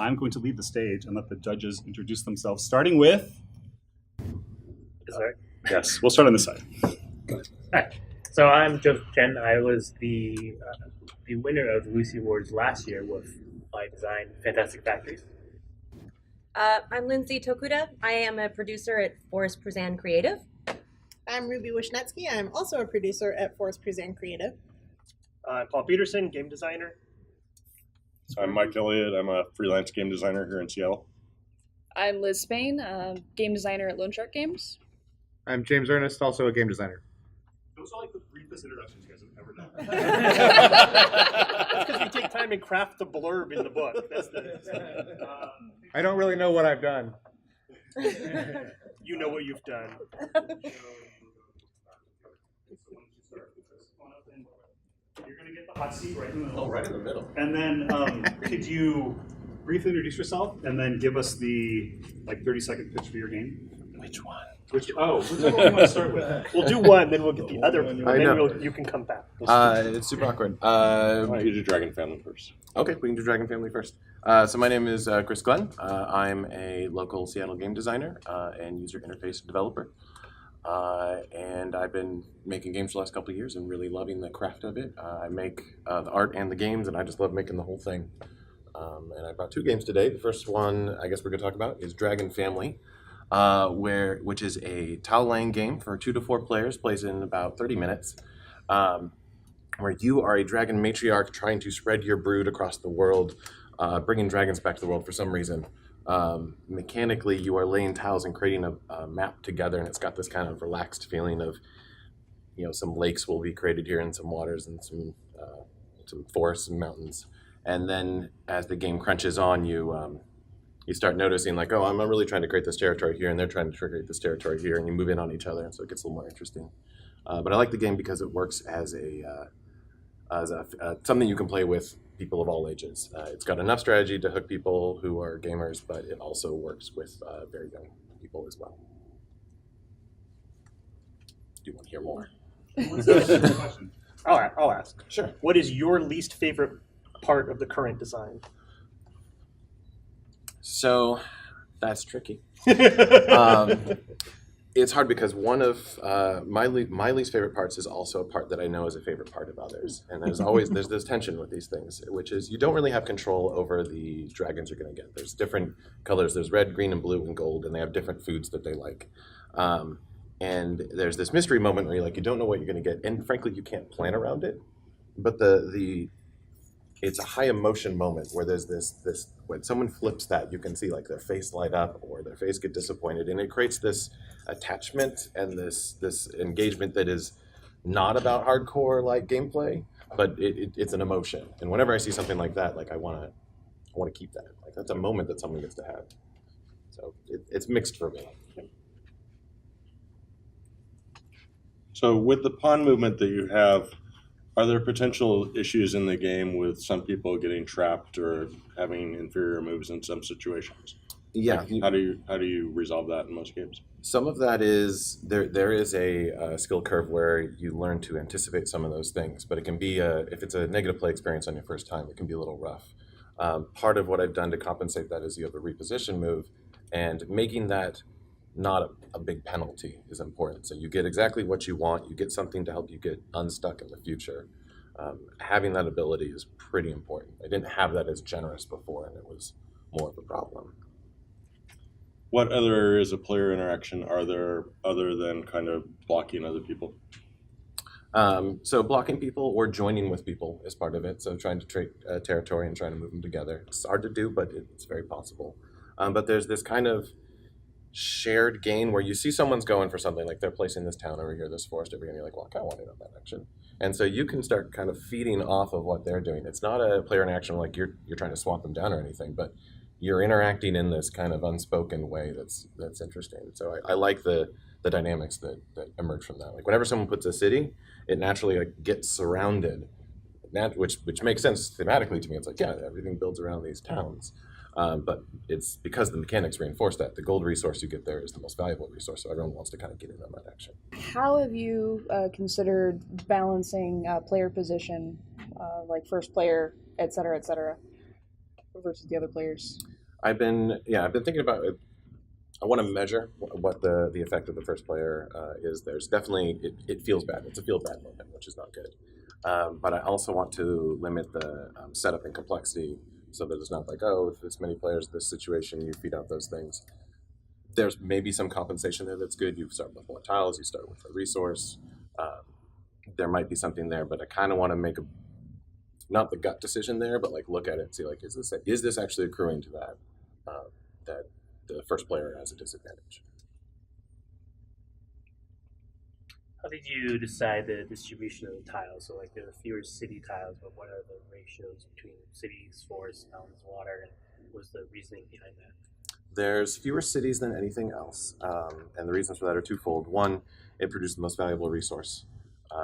I'm going to lead the stage and let the judges introduce themselves, starting with... Yes, we'll start on this side. Hi. So I'm Joseph Chen. I was the winner of the Luci Awards last year with my design, Fantastic Factories. I'm Lindsay Tokuda. I am a producer at Forest Pruzan Creative. I'm Ruby Wishnetsky. I'm also a producer at Forest Pruzan Creative. I'm Paul Peterson, game designer. I'm Mike Elliott. I'm a freelance game designer here in Seattle. I'm Liz Spain, game designer at Lone Shark Games. I'm James Ernest, also a game designer. Those are like the briefest introductions you guys have ever done. That's because we take time and craft the blurb in the book. I don't really know what I've done. You know what you've done. You're going to get the hot seat right in the middle. Oh, right in the middle. And then could you briefly introduce yourself and then give us the 30-second pitch for your game? Which one? Which one do you want to start with? We'll do one, then we'll get the other, and then you can come back. It's super awkward. You do Dragon Family first. Okay, we can do Dragon Family first. So my name is Chris Glein. I'm a local Seattle game designer and user interface developer. And I've been making games for the last couple of years and really loving the craft of it. I make the art and the games, and I just love making the whole thing. And I brought two games today. The first one I guess we're going to talk about is Dragon Family, which is a tile-laying game for 2 to 4 players, plays in about 30 minutes, where you are a dragon matriarch trying to spread your brood across the world, bringing dragons back to the world for some reason. Mechanically, you are laying tiles and creating a map together, and it's got this kind of relaxed feeling of, some lakes will be created here and some waters and some forests and mountains. And then as the game crunches on, you start noticing oh, I'm really trying to create this territory here, and they're trying to create this territory here, and you move in on each other, and so it gets a little more interesting. But I like the game because it works as something you can play with people of all ages. It's got enough strategy to hook people who are gamers, but it also works with very young people as well. Do you want to hear more? I'll ask. Sure. What is your least favorite part of the current design? So that's tricky. It's hard because one of my least favorite parts is also a part that I know is a favorite part of others. And there's this tension with these things, which is you don't really have control over the dragons you're going to get. There's different colors. There's red, green, and blue, and gold, and they have different foods that they like. And there's this mystery moment where you don't know what you're going to get. And frankly, you can't plan around it. But it's a high emotion moment where there's this when someone flips that, you can see their face light up or their face get disappointed, and it creates this attachment and this engagement that is not about hardcore gameplay, but it's an emotion. And whenever I see something like that, I want to keep that. That's a moment that someone gets to have. So it's mixed for me. So with the pawn movement that you have, are there potential issues in the game with some people getting trapped or having inferior moves in some situations? Yeah. How do you resolve that in most games? Some of that is there is a skill curve where you learn to anticipate some of those things, but it can be if it's a negative play experience on your first time, it can be a little rough. Part of what I've done to compensate that is you have a reposition move, and making that not a big penalty is important. So you get exactly what you want. You get something to help you get unstuck in the future. Having that ability is pretty important. I didn't have that as generous before, and it was more of a problem. What other areas of player interaction are there other than kind of blocking other people? So blocking people or joining with people is part of it. So trying to trade territory and trying to move them together. It's hard to do, but it's very possible. But there's this kind of shared gain where you see someone's going for something, they're placing this town over here, this forest over here, and you're well, I kind of want to know that action. And so you can start kind of feeding off of what they're doing. It's not a player interaction you're trying to swat them down or anything, but you're interacting in this kind of unspoken way that's interesting. So I like the dynamics that emerge from that. Whenever someone puts a city, it naturally gets surrounded, which makes sense thematically to me. It's everything builds around these towns. But it's because the mechanics reinforce that. The gold resource you get there is the most valuable resource, so everyone wants to kind of get in on that action. How have you considered balancing player position, first player, et cetera, versus the other players? I've been thinking about it. I want to measure what the effect of the first player is. There's definitely it feels bad. It's a feel bad moment, which is not good. But I also want to limit the setup and complexity so that it's not like, oh, if it's many players, this situation, you feed out those things. There's maybe some compensation there that's good. You start with more tiles. You start with a resource. There might be something there, but I kind of want to make not the gut decision there, but like look at it and see like, is this actually accruing to that that the first player has a disadvantage. How did you decide the distribution of the tiles? So like there are fewer city tiles, but what are the ratios between cities, forests, mountains, water, and what was the reasoning behind that? There's fewer cities than anything else, and the reasons for that are twofold. One, it produced the most valuable resource,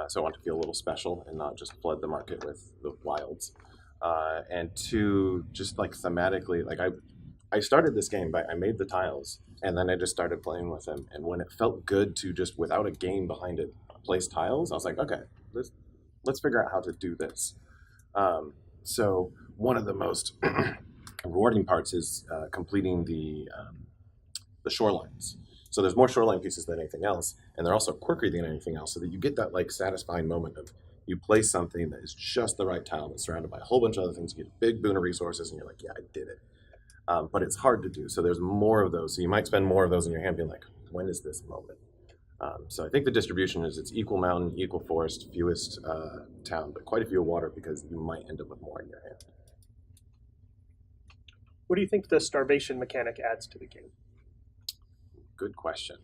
so I want to feel a little special and not just flood the market with the wilds. And two, just like thematically, like I started this game by I made the tiles and then I just started playing with them. And when it felt good to just without a game behind it place tiles, I was like, okay, let's figure out how to do this. So one of the most rewarding parts is completing the shorelines. So there's more shoreline pieces than anything else, and they're also quirkier than anything else, so that you get that like satisfying moment of you place something that is just the right tile that's surrounded by a whole bunch of other things. You get a big boon of resources, and you're like, yeah, I did it. But it's hard to do, so there's more of those. So you might spend more of those in your hand being like, when is this moment? So I think the distribution is it's equal mountain, equal forest, fewest town, but quite a few water because you might end up with more in your hand. What do you think the starvation mechanic adds to the game? Good question.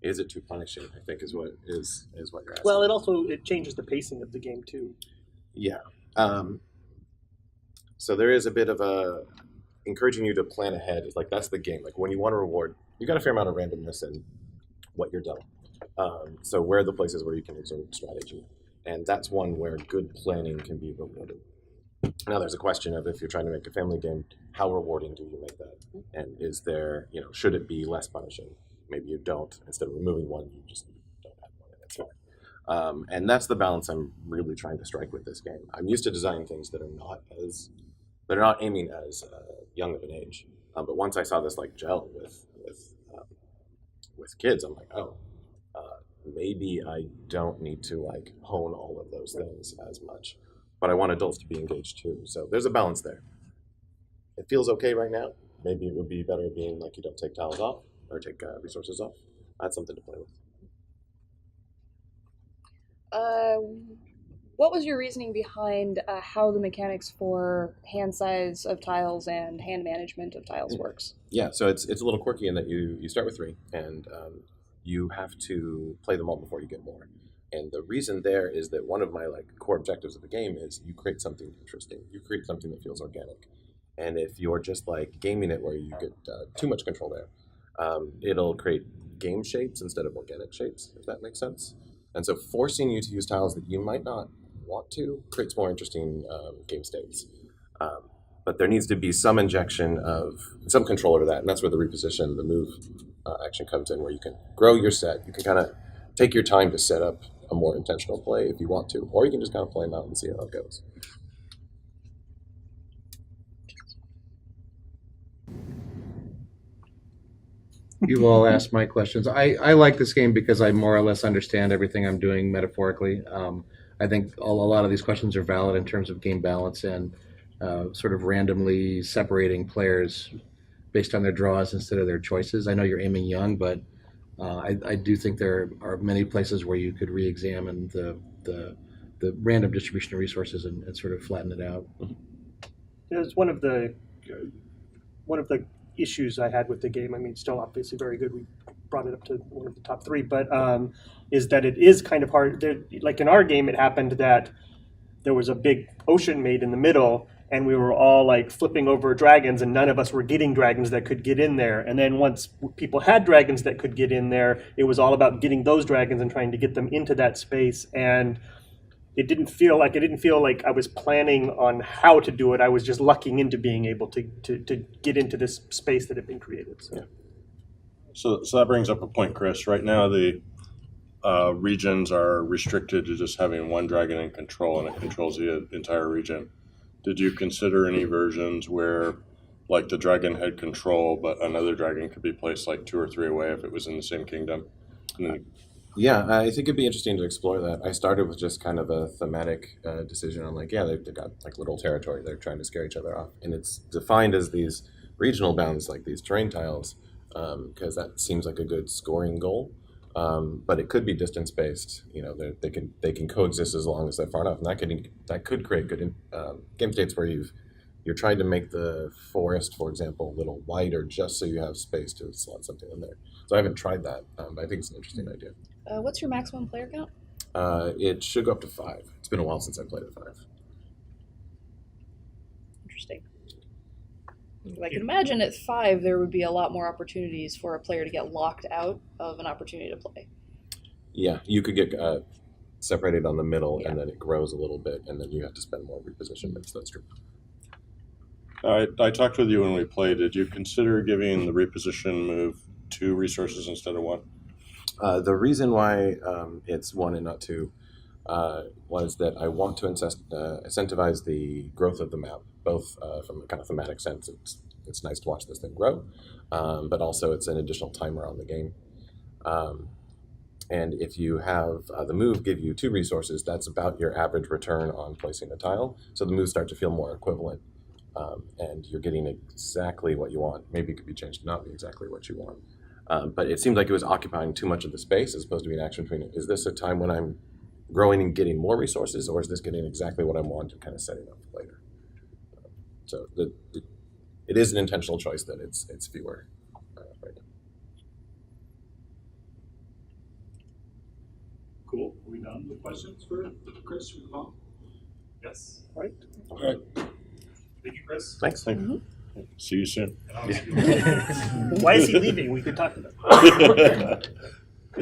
Is it too punishing? I think is what you're asking. Well, it changes the pacing of the game too. Yeah. So there is a bit of a encouraging you to plan ahead. It's like that's the game. Like when you want to reward, you got a fair amount of randomness in what you're dealt. So where are the places where you can exert strategy? And that's one where good planning can be rewarded. Now there's a question of if you're trying to make a family game, how rewarding do you make that? And is there, should it be less punishing? Maybe you don't. Instead of removing one, you just don't have one, and it's fine. And that's the balance I'm really trying to strike with this game. I'm used to designing things that are not aiming as young of an age. But once I saw this like gel with kids, I'm like, oh, maybe I don't need to like hone all of those things as much. But I want adults to be engaged too. So there's a balance there. It feels okay right now. Maybe it would be better being like you don't take tiles off or take resources off. That's something to play with. What was your reasoning behind how the mechanics for hand size of tiles and hand management of tiles works? Yeah, so it's a little quirky in that you start with 3, and you have to play them all before you get more. And the reason there is that one of my core objectives of the game is you create something interesting. You create something that feels organic. And if you're just gaming it where you get too much control there, it'll create game shapes instead of organic shapes, if that makes sense. And so forcing you to use tiles that you might not want to creates more interesting game states. But there needs to be some injection of some control over that. And that's where the reposition, the move action comes in, where you can grow your set. You can kind of take your time to set up a more intentional play if you want to, or you can just kind of play them out and see how it goes. You've all asked my questions. I like this game because I more or less understand everything I'm doing metaphorically. I think a lot of these questions are valid in terms of game balance and sort of randomly separating players based on their draws instead of their choices. I know you're aiming young, but I do think there are many places where you could re-examine the random distribution of resources and sort of flatten it out. It's one of the issues I had with the game. I mean, still obviously very good. We brought it up to one of the top 3, but is that it is kind of hard. Like in our game, it happened that there was a big ocean made in the middle, and we were all flipping over dragons, and none of us were getting dragons that could get in there. And then once people had dragons that could get in there, it was all about getting those dragons and trying to get them into that space. And it didn't feel like I was planning on how to do it. I was just lucking into being able to get into this space that had been created. So. Yeah. So that brings up a point, Chris. Right now, the regions are restricted to just having one dragon in control, and it controls the entire region. Did you consider any versions where like the dragon had control, but another dragon could be placed like 2 or 3 away if it was in the same kingdom. And then, Yeah, I think it'd be interesting to explore that. I started with just kind of a thematic decision on like, yeah, they've got like little territory. They're trying to scare each other off. And it's defined as these regional bounds, like these terrain tiles, because that seems like a good scoring goal. But it could be distance based. You know, they can coexist as long as they're far enough, and that could create good game states where you're trying to make the forest, for example, a little wider just so you have space to slot something in there. So I haven't tried that, but I think it's an interesting idea. What's your maximum player count? It should go up to 5. It's been a while since I played at 5. Interesting. I can imagine at 5 there would be a lot more opportunities for a player to get locked out of an opportunity to play. Yeah, you could get separated on the middle, Yeah. and then it grows a little bit, and then you have to spend more repositionments. That's true. I talked with you when we played. Did you consider giving the reposition move 2 resources instead of 1? The reason why it's 1 and not 2 was that I want to incentivize the growth of the map, both from a kind of thematic sense. It's nice to watch this thing grow, but also it's an additional timer on the game. And if you have the move give you 2 resources, that's about your average return on placing a tile. So the moves start to feel more equivalent, and you're getting exactly what you want. Maybe it could be changed to not be exactly what you want. But it seemed like it was occupying too much of the space as opposed to being an action between it. Is this a time when I'm growing and getting more resources, or is this getting exactly what I want and kind of setting up later? So it is an intentional choice that it's fewer right now. Cool. Are we done with questions for Chris? Yes. All right. All right. Thank you, Chris. Thanks. See you soon. And I'll see you. Why is he leaving? We could talk about it.